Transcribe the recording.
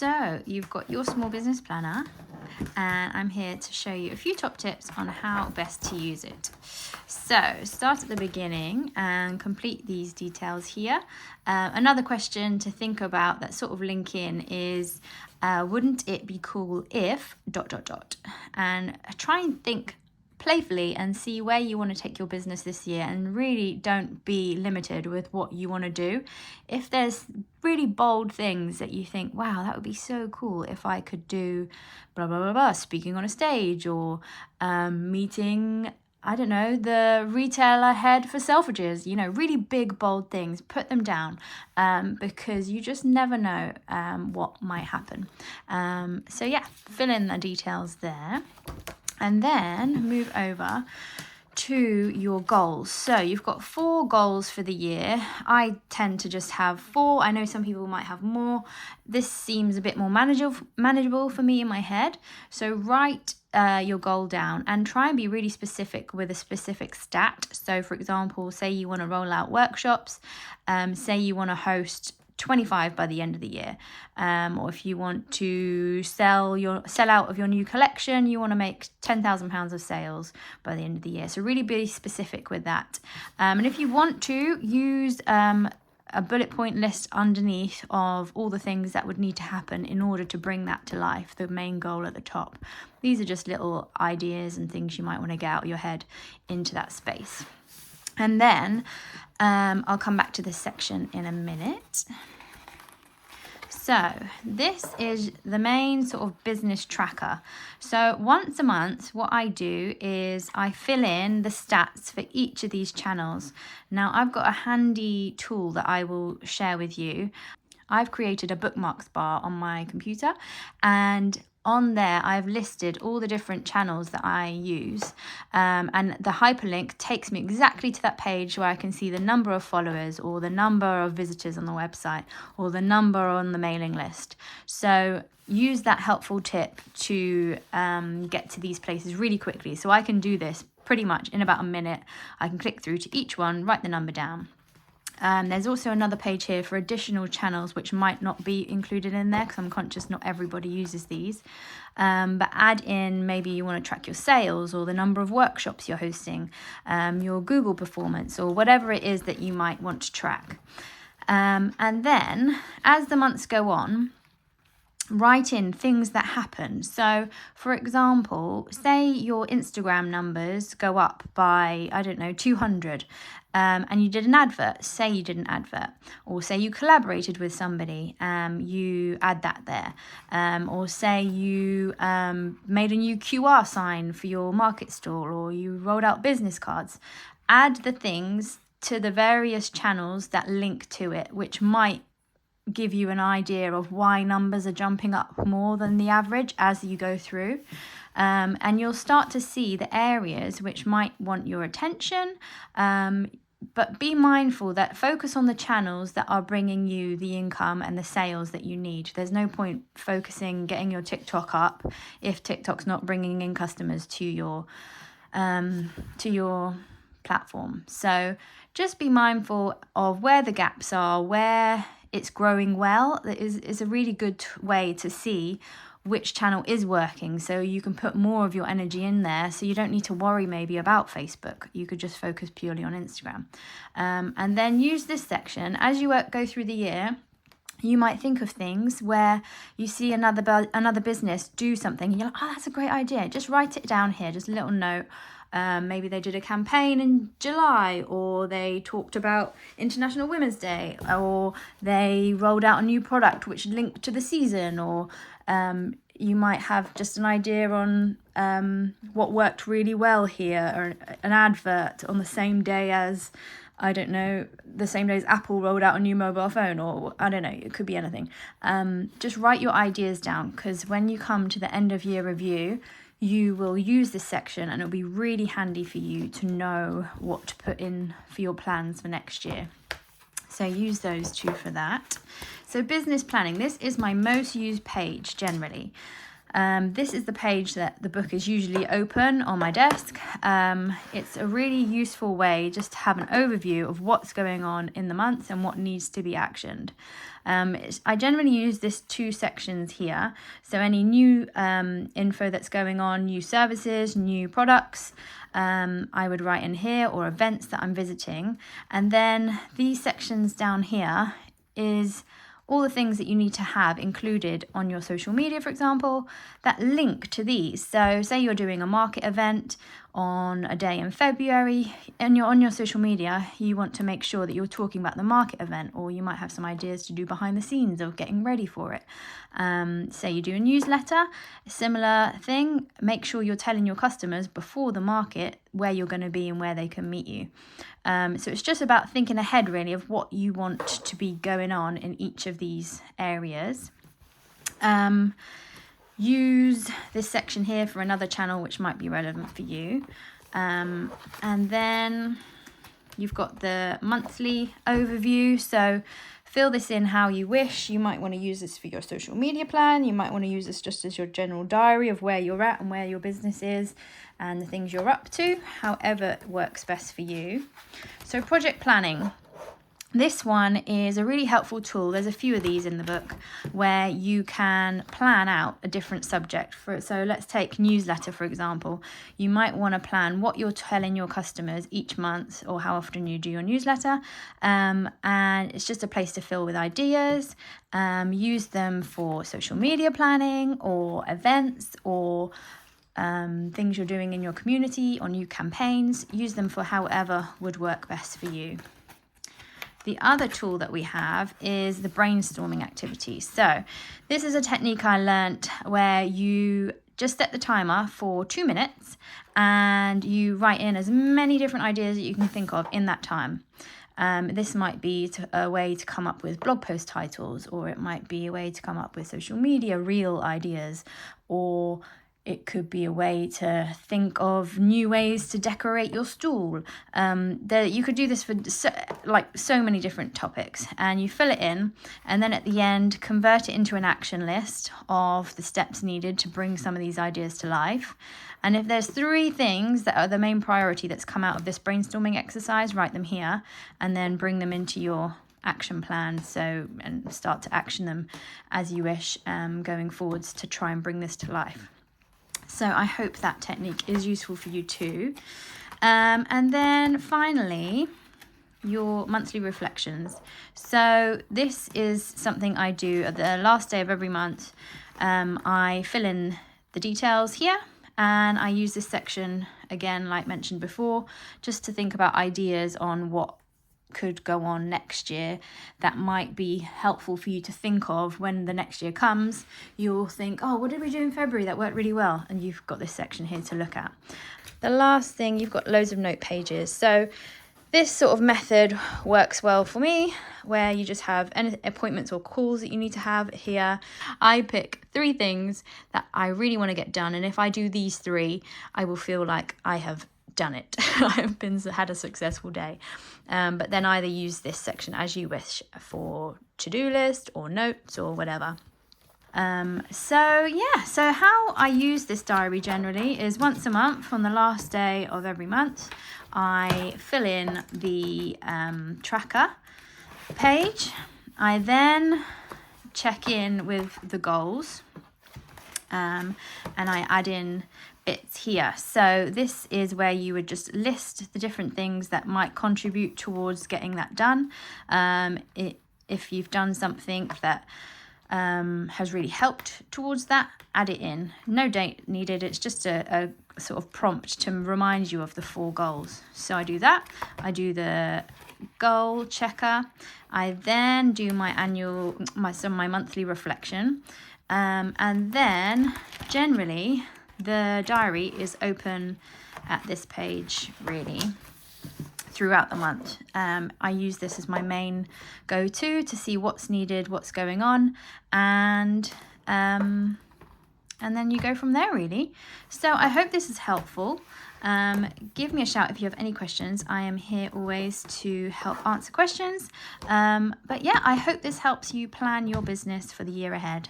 So you've got your small business planner, and I'm here to show you a few top tips on how best to use it. So start at the beginning and complete these details here. Another question to think about that sort of link in is, wouldn't it be cool if ... And try and think playfully and see where you want to take your business this year, and really don't be limited with what you want to do. If there's really bold things that you think, wow, that would be so cool if I could do blah blah blah blah, speaking on a stage, or meeting, I don't know, the retailer head for Selfridges, you know, really big bold things, put them down, because you just never know what might happen. So yeah, fill in the details there. And then move over to your goals. So you've got 4 goals for the year. I tend to just have 4. I know some people might have more. This seems a bit more manageable for me in my head. So write your goal down and try and be really specific with a specific stat. So for example, say you want to roll out workshops, say you want to host 25 by the end of the year, or if you want to sell out of your new collection, you want to make £10,000 of sales by the end of the year. So really be specific with that, and if you want to use a bullet point list underneath of all the things that would need to happen in order to bring that to life, the main goal at the top. These are just little ideas and things you might want to get out of your head into that space. And then I'll come back to this section in a minute. So this is the main sort of business tracker. So once a month, what I do is I fill in the stats for each of these channels. Now I've got a handy tool that I will share with you. I've created a bookmarks bar on my computer, and on there I've listed all the different channels that I use, and the hyperlink takes me exactly to that page where I can see the number of followers, or the number of visitors on the website, or the number on the mailing list. So use that helpful tip to get to these places really quickly. So I can do this pretty much in about a minute. I can click through to each one, write the number down. There's also another page here for additional channels which might not be included in there because I'm conscious not everybody uses these, but add in, maybe you want to track your sales, or the number of workshops you're hosting, your Google performance, or whatever it is that you might want to track. And then as the months go on, write in things that happen. So for example, say your Instagram numbers go up by, I don't know, 200, and you did an advert. Say you did an advert, or say you collaborated with somebody, you add that there, or say you made a new QR sign for your market store, or you rolled out business cards. Add the things to the various channels that link to it, which might give you an idea of why numbers are jumping up more than the average as you go through, and you'll start to see the areas which might want your attention, but be mindful that focus on the channels that are bringing you the income and the sales that you need. There's no point getting your TikTok up if TikTok's not bringing in customers to your platform. So just be mindful of where the gaps are, where it's growing well. That is a really good way to see which channel is working, so you can put more of your energy in there, so you don't need to worry maybe about Facebook. You could just focus purely on Instagram, and then use this section as you go through the year. You might think of things where you see another business do something and you're like, oh, that's a great idea. Just write it down here, just a little note. Maybe they did a campaign in July, or they talked about International Women's Day, or they rolled out a new product which linked to the season, or you might have just an idea on what worked really well here, or an advert on the same day as, I don't know, the same day as Apple rolled out a new mobile phone, or I don't know, it could be anything. Just write your ideas down, because when you come to the end of year review, you will use this section and it'll be really handy for you to know what to put in for your plans for next year. So use those 2 for that. So business planning, this is my most used page generally. This is the page that the book is usually open on my desk. It's a really useful way just to have an overview of what's going on in the month and what needs to be actioned. I generally use this 2 sections here. So any new info that's going on, new services, new products, I would write in here, or events that I'm visiting. And then these sections down here is all the things that you need to have included on your social media, for example, that link to these. So say you're doing a market event on a day in February and you're on your social media, you want to make sure that you're talking about the market event, or you might have some ideas to do behind the scenes of getting ready for it. Say you do a newsletter, a similar thing, make sure you're telling your customers before the market where you're going to be and where they can meet you. So it's just about thinking ahead really of what you want to be going on in each of these areas. Use this section here for another channel which might be relevant for you. And then you've got the monthly overview. So fill this in how you wish. You might want to use this for your social media plan. You might want to use this just as your general diary of where you're at and where your business is and the things you're up to, however works best for you. So project planning. This one is a really helpful tool. There's a few of these in the book where you can plan out a different subject. So let's take newsletter, for example. You might want to plan what you're telling your customers each month or how often you do your newsletter. And it's just a place to fill with ideas. Use them for social media planning or events or things you're doing in your community or new campaigns. Use them for however would work best for you. The other tool that we have is the brainstorming activity. So this is a technique I learnt where you just set the timer for 2 minutes and you write in as many different ideas that you can think of in that time. This might be a way to come up with blog post titles, or it might be a way to come up with social media reel ideas, or it could be a way to think of new ways to decorate your stall. You could do this for so many different topics, and you fill it in, and then at the end convert it into an action list of the steps needed to bring some of these ideas to life. And if there's 3 things that are the main priority that's come out of this brainstorming exercise, write them here and then bring them into your action plan, and start to action them as you wish going forwards to try and bring this to life. So I hope that technique is useful for you too. And then finally, your monthly reflections. So this is something I do at the last day of every month. I fill in the details here, and I use this section again, like mentioned before, just to think about ideas on what could go on next year that might be helpful for you to think of when the next year comes. You'll think, oh, what did we do in February that worked really well? And you've got this section here to look at. The last thing, you've got loads of note pages. So this sort of method works well for me, where you just have any appointments or calls that you need to have here. I pick 3 things that I really want to get done, and if I do these 3, I will feel like I have done it. I've had a successful day. But then either use this section as you wish for to-do list or notes or whatever. So how I use this diary generally is once a month on the last day of every month, I fill in the tracker page. I then check in with the goals, and I add in bits here. So this is where you would just list the different things that might contribute towards getting that done. If you've done something that has really helped towards that, add it in. No date needed. It's just a sort of prompt to remind you of the 4 goals. So I do that. I do the goal checker. I then do my monthly reflection. And then generally the diary is open at this page really throughout the month. I use this as my main go-to to see what's needed, what's going on, and then you go from there really. So I hope this is helpful. Give me a shout if you have any questions. I am here always to help answer questions. But yeah, I hope this helps you plan your business for the year ahead.